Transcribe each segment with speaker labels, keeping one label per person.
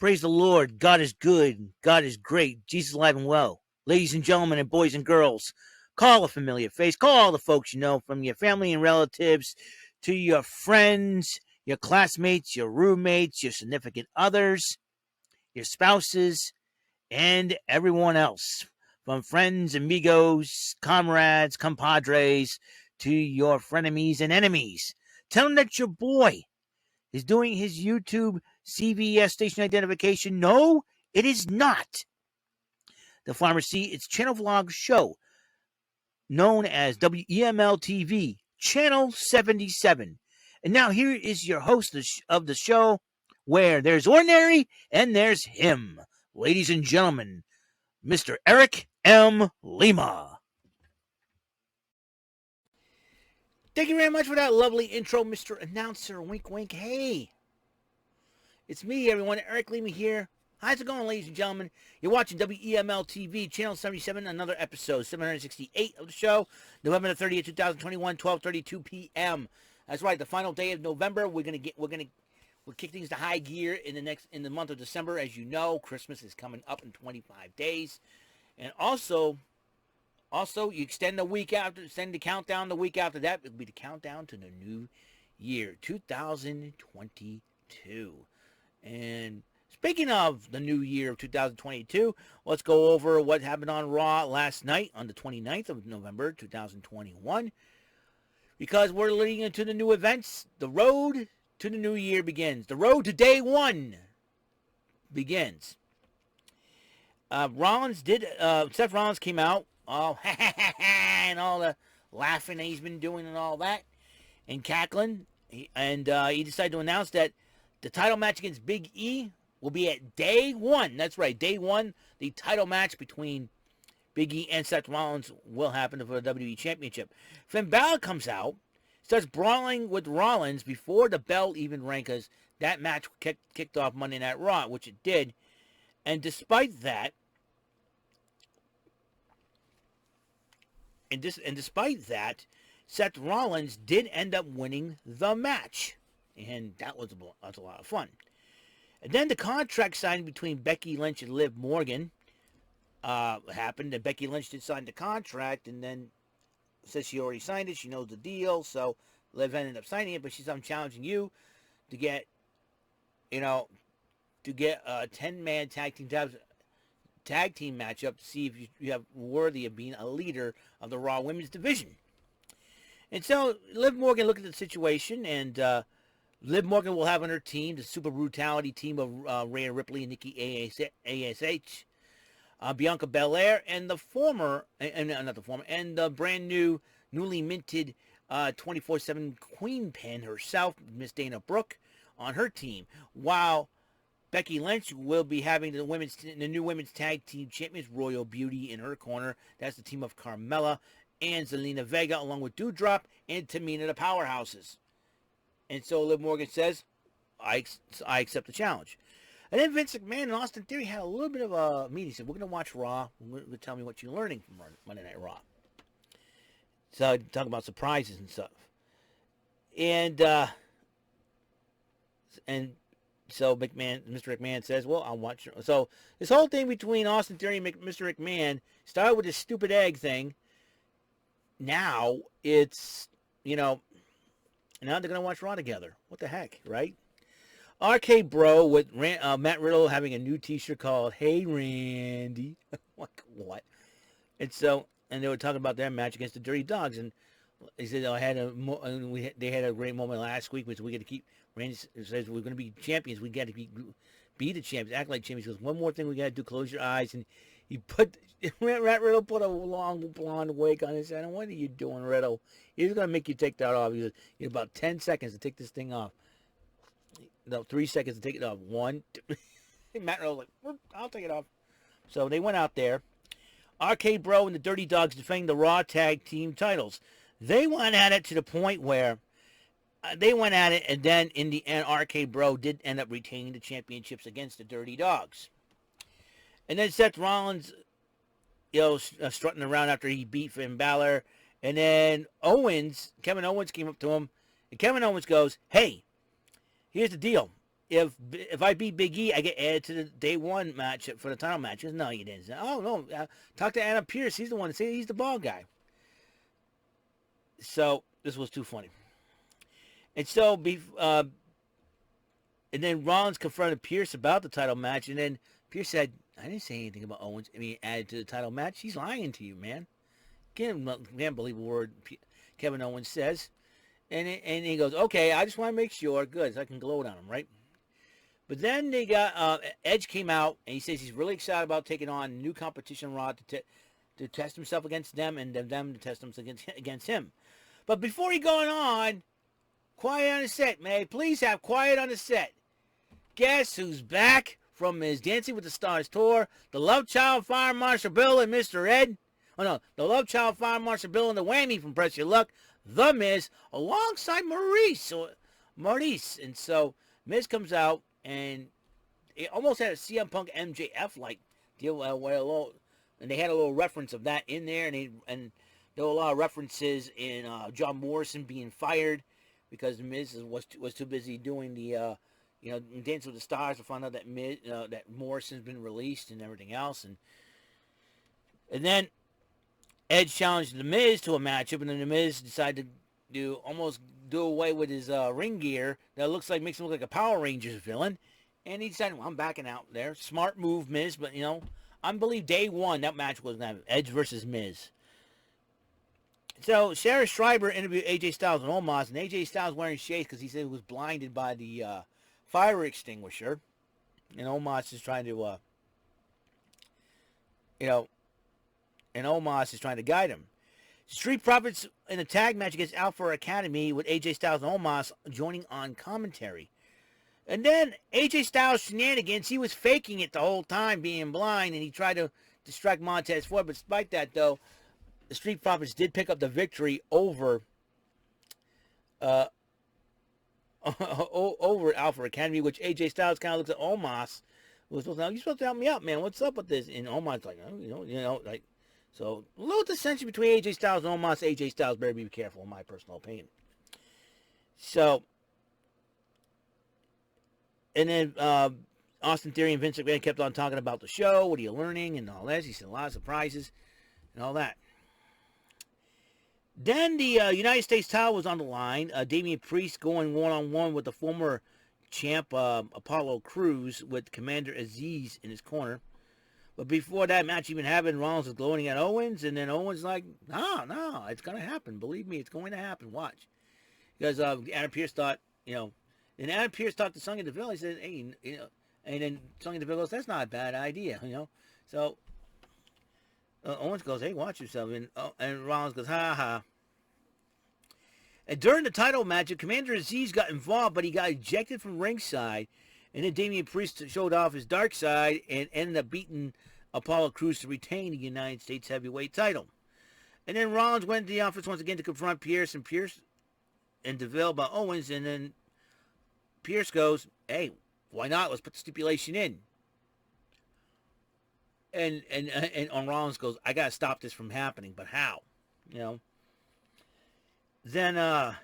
Speaker 1: Praise the Lord. God is good. God is great. Jesus alive and well. Ladies and gentlemen and boys and girls, call a familiar face. Call all the folks you know, from your family and relatives to your friends, your classmates, your roommates, your significant others, your spouses, and everyone else. From friends, amigos, comrades, compadres, to your frenemies and enemies. Tell them that your boy is doing his YouTube CVS station identification. No, it is not. The Pharmacy, its channel vlog show, known as WEML-TV, Channel 77. And now here is your host of the show, where there's ordinary and there's him. Ladies and gentlemen, Mr. Eric M. Lima. Thank you very much for that lovely intro, Mr. Announcer. Wink, wink. Hey, it's me, everyone. Eric Lima here. How's it going, ladies and gentlemen? You're watching WEML-TV, Channel 77, another episode, 768 of the show, November the 30th, 2021, 12:32 p.m. That's right, the final day of November. We'll kick things to high gear in the month of December. As you know, Christmas is coming up in 25 days, and also you extend the countdown the week after that. It'll be the countdown to the new year, 2022, and speaking of the new year of 2022, let's go over what happened on Raw last night on the 29th of November, 2021. Because we're leading into the new events, the road to the new year begins. The road to day one begins. Seth Rollins came out, all and all the laughing that he's been doing and all that, and cackling. And he decided to announce that the title match against Big E will be at day one. That's right, day one. The title match between Big E and Seth Rollins will happen for the WWE Championship. Finn Balor comes out, starts brawling with Rollins before the bell even rang, because that match kicked off Monday Night Raw, which it did. And despite that, Seth Rollins did end up winning the match, and that was a lot of fun. And then the contract signing between Becky Lynch and Liv Morgan happened. And Becky Lynch did sign the contract, and then says she already signed it. She knows the deal, so Liv ended up signing it. But she's, I'm challenging you to get a 10-man tag team matchup to see if you have worthy of being a leader of the Raw Women's Division. And so Liv Morgan looked at the situation, and Liv Morgan will have on her team the Super Brutality team of Rhea Ripley and Nikki ASH, Bianca Belair, and the brand new, newly minted 24/7 Queen Pin herself, Miss Dana Brooke, on her team. While Becky Lynch will be having the new women's tag team champions, Royal Beauty, in her corner. That's the team of Carmella and Zelina Vega, along with Doudrop and Tamina, the powerhouses. And so Liv Morgan says, I accept the challenge. And then Vince McMahon and Austin Theory had a little bit of a meeting. He said, we're going to watch Raw. Tell me what you're learning from Monday Night Raw. So talk about surprises and stuff. And so Mr. McMahon says, well, I'll watch. So this whole thing between Austin Theory and Mr. McMahon started with this stupid egg thing. Now it's, now they're going to watch Raw together. What the heck, right? RK Bro with Matt Riddle having a new t-shirt called Hey Randy. What? And they were talking about their match against the Dirty Dogs. And he said, they had a great moment last week, which we got to keep. Randy says, we're going to be champions. We got to be the champions, act like champions. He goes, one more thing we got to do, close your eyes. And Matt Riddle put a long blonde wig on his head. And what are you doing, Riddle? He's going to make you take that off. He goes, you have about 10 seconds to take this thing off. No, 3 seconds to take it off. 1, 2. Matt Riddle like, I'll take it off. So they went out there. RK Bro and the Dirty Dogs defending the Raw Tag Team titles. They went at it to the point where and then in the end, RK Bro did end up retaining the championships against the Dirty Dogs. And then Seth Rollins, strutting around after he beat Finn Balor. And then Kevin Owens came up to him, and Kevin Owens goes, hey, here's the deal. if I beat Big E, I get added to the day one match for the title match. He goes, no, you didn't. Oh, no. Talk to Adam Pearce. He's the one to say he's the bald guy. So this was too funny. And so, and then Rollins confronted Pearce about the title match. And then Pearce said, I didn't say anything about Owens. I mean, added to the title match. He's lying to you, man. Can't believe a word Kevin Owens says. And he goes, okay, I just want to make sure. Good, so I can gloat on him, right? But then they got Edge came out, and he says he's really excited about taking on new competition Raw to test himself against them, and them to test themselves against him. But before he going on, quiet on the set, may I please have quiet on the set. Guess who's back from his Dancing with the Stars tour? The Love Child, Fire Marshal Bill, and Mr. Ed. Oh no, the Love Child, Fire Marshal Bill, and the Whammy from Press Your Luck. The Miz, alongside Maurice. And so Miz comes out, and it almost had a CM Punk MJF like deal and they had a little reference of that in there, and there were a lot of references in John Morrison being fired because the Miz was too busy doing the Dance with the Stars to find out that that Morrison's been released and everything else, and then Edge challenged The Miz to a matchup, and then The Miz decided to almost do away with his ring gear that makes him look like a Power Rangers villain. And he decided, well, I'm backing out there. Smart move, Miz, but, I believe day one, that match was going to have Edge versus Miz. So, Sarah Schreiber interviewed AJ Styles and Omos, and AJ Styles wearing shades because he said he was blinded by the fire extinguisher. And Omos is trying to, and Omos is trying to guide him. Street Profits in a tag match against Alpha Academy with AJ Styles and Omos joining on commentary. And then AJ Styles shenanigans, he was faking it the whole time, being blind, and he tried to distract Montez Ford. But despite that, though, the Street Profits did pick up the victory over over Alpha Academy, which AJ Styles kind of looks at Omos. You're supposed to help me out, man. What's up with this? And Omos like, like. So, a little dissension between AJ Styles and Omos. AJ Styles better be careful, in my personal opinion. So, and then Austin Theory and Vince McMahon kept on talking about the show. What are you learning? And all that. He said a lot of surprises and all that. Then the United States title was on the line. Damian Priest going one-on-one with the former champ Apollo Crews with Commander Aziz in his corner. But before that match even happened, Rollins was gloating at Owens, and then Owens like, no, it's going to happen. Believe me, it's going to happen. Watch. Because Adam Pearce thought, and Adam Pearce talked to Sonya Deville. He said, hey, and then Sonya Deville goes, that's not a bad idea, So Owens goes, hey, watch yourself. And Rollins goes, ha. And during the title match, Commander Aziz got involved, but he got ejected from ringside. And then Damian Priest showed off his dark side and ended up beating Apollo Crews to retain the United States heavyweight title. And then Rollins went to the office once again to confront Pearce and Deville about Owens. And then Pearce goes, hey, why not? Let's put the stipulation in. And on Rollins goes, I got to stop this from happening. But how? Then the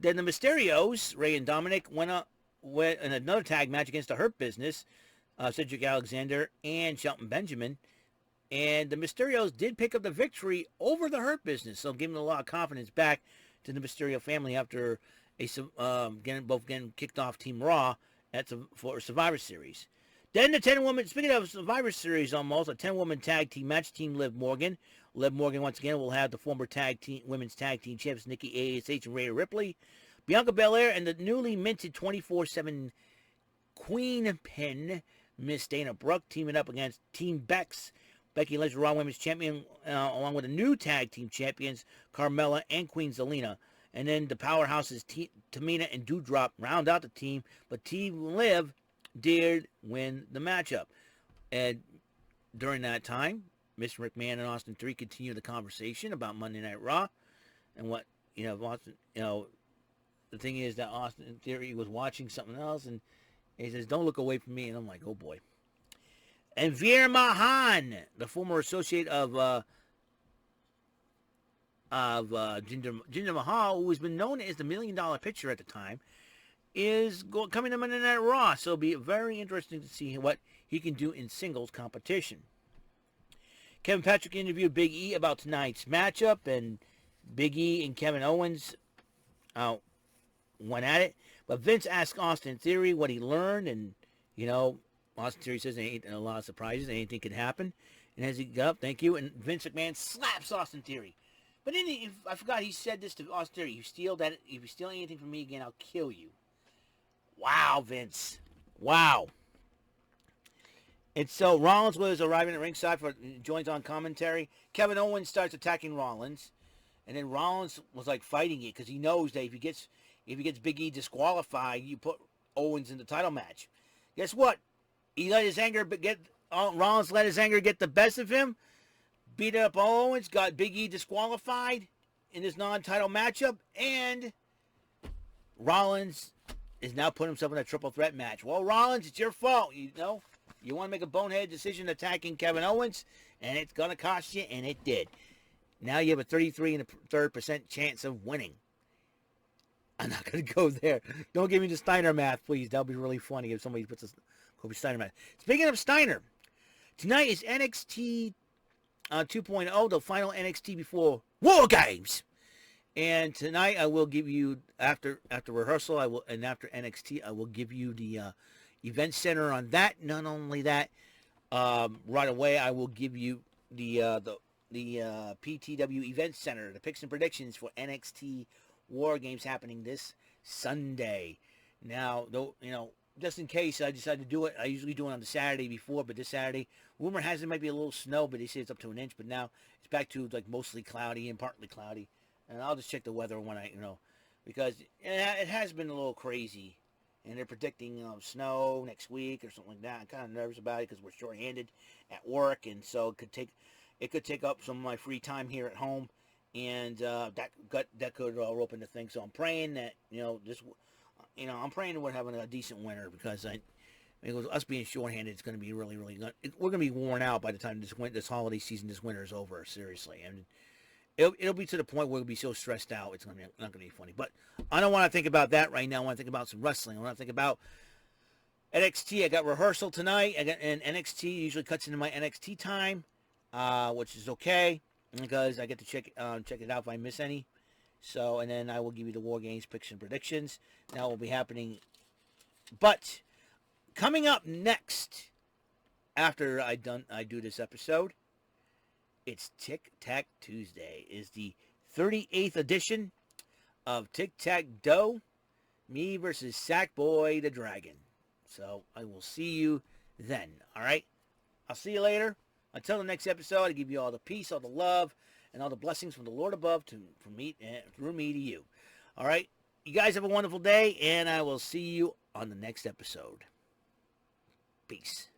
Speaker 1: Mysterios, Ray and Dominic, went in another tag match against the Hurt Business, Cedric Alexander and Shelton Benjamin. And the Mysterios did pick up the victory over the Hurt Business, so giving a lot of confidence back to the Mysterio family after both getting kicked off Team Raw for Survivor Series. Then the 10-woman, speaking of Survivor Series almost, a 10-woman tag team match, Team Liv Morgan. Liv Morgan, once again, will have the former women's tag team champs, Nikki ASH and Rhea Ripley, Bianca Belair, and the newly minted 24/7 Queen Pin, Miss Dana Brooke, teaming up against Team Bex, Becky Lynch, Raw Women's Champion, along with the new tag team champions, Carmella and Queen Zelina. And then the powerhouses, Tamina and Doudrop, round out the team, but Team Liv did win the matchup. And during that time, Mr. McMahon and Austin Theory continued the conversation about Monday Night Raw and what, Austin, the thing is that Austin Theory was watching something else, and he says, don't look away from me. And I'm like, oh, boy. And Veer Mahan, the former associate of Jinder Mahal, who has been known as the $1 Million Pitcher at the time, is coming to Monday Night Raw. So it'll be very interesting to see what he can do in singles competition. Kevin Patrick interviewed Big E about tonight's matchup, and Big E and Kevin Owens went at it. But Vince asked Austin Theory what he learned, and, Austin Theory says there ain't a lot of surprises. Anything could happen. And as he got up, thank you, and Vince McMahon slaps Austin Theory. But then I forgot he said this to Austin Theory. If you steal anything from me again, I'll kill you. Wow, Vince. Wow. And so Rollins was arriving at ringside joins on commentary. Kevin Owens starts attacking Rollins. And then Rollins was like fighting it because he knows that if he gets Big E disqualified, you put Owens in the title match. Guess what? Rollins let his anger get the best of him. Beat up Owens, got Big E disqualified in his non-title matchup, and Rollins is now putting himself in a triple threat match. Well, Rollins, it's your fault. You want to make a bonehead decision attacking Kevin Owens, and it's going to cost you, and it did. Now you have a 33% chance of winning. I'm not going to go there. Don't give me the Steiner math, please. That'll be really funny if somebody puts this Kobe Steiner math. Speaking of Steiner, tonight is NXT 2.0, the final NXT before War Games. And tonight I will give you, after rehearsal, after NXT, I will give you the event center on that. Not only that, right away I will give you the PTW event center, the picks and predictions for NXT War Games happening this Sunday. Now, though, just in case I decide to do it, I usually do it on the Saturday before, but this Saturday, rumor has it might be a little snow, but they say it's up to an inch, but now it's back to like mostly cloudy and partly cloudy. And I'll just check the weather when because it has been a little crazy. And they're predicting snow next week or something like that. I'm kind of nervous about it because we're short-handed at work, and so it could take up some of my free time here at home, and that could rope into things. So I'm praying that I'm praying that we're having a decent winter because us being short-handed, it's going to be really, really good. We're going to be worn out by the time this holiday season, this winter is over. Seriously, and it'll be to the point where we'll be so stressed out, it's not going to be funny. But I don't want to think about that right now. I want to think about some wrestling. I want to think about NXT. I got rehearsal tonight, and NXT usually cuts into my NXT time, which is okay because I get to check it out if I miss any. So, and then I will give you the War Games picks and predictions. That will be happening. But coming up next, after I do this episode, it's Tic Tac Tuesday. Is the 38th edition of Tic Tac Dough. Me versus Sackboy the Dragon. So I will see you then. All right. I'll see you later. Until the next episode, I give you all the peace, all the love, and all the blessings from the Lord above through me to you. All right. You guys have a wonderful day, and I will see you on the next episode. Peace.